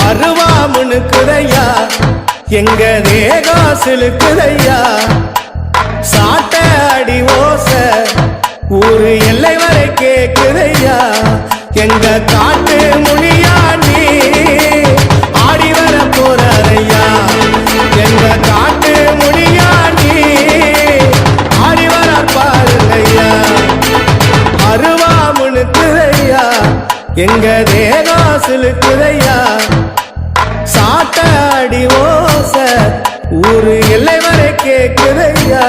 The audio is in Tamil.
அருவாமுனுக்குதையா எங்க தேகம் சிலுக்குதையா சாட்ட அடி ஓச ஊரு எல்லை வரை கேக்குதையா எங்க காட்டு முனியாண்டி ஆடி வர போறாரையா எங்க காட்டு முனியாண்டி ஆடி வர பாருங்கய்யா அருவாமுனுக்குதையா எங்க தேகம் சிலுக்குதையா சாட்ட அடி ஓச ஊரு எல்லை வரை கேக்குதையா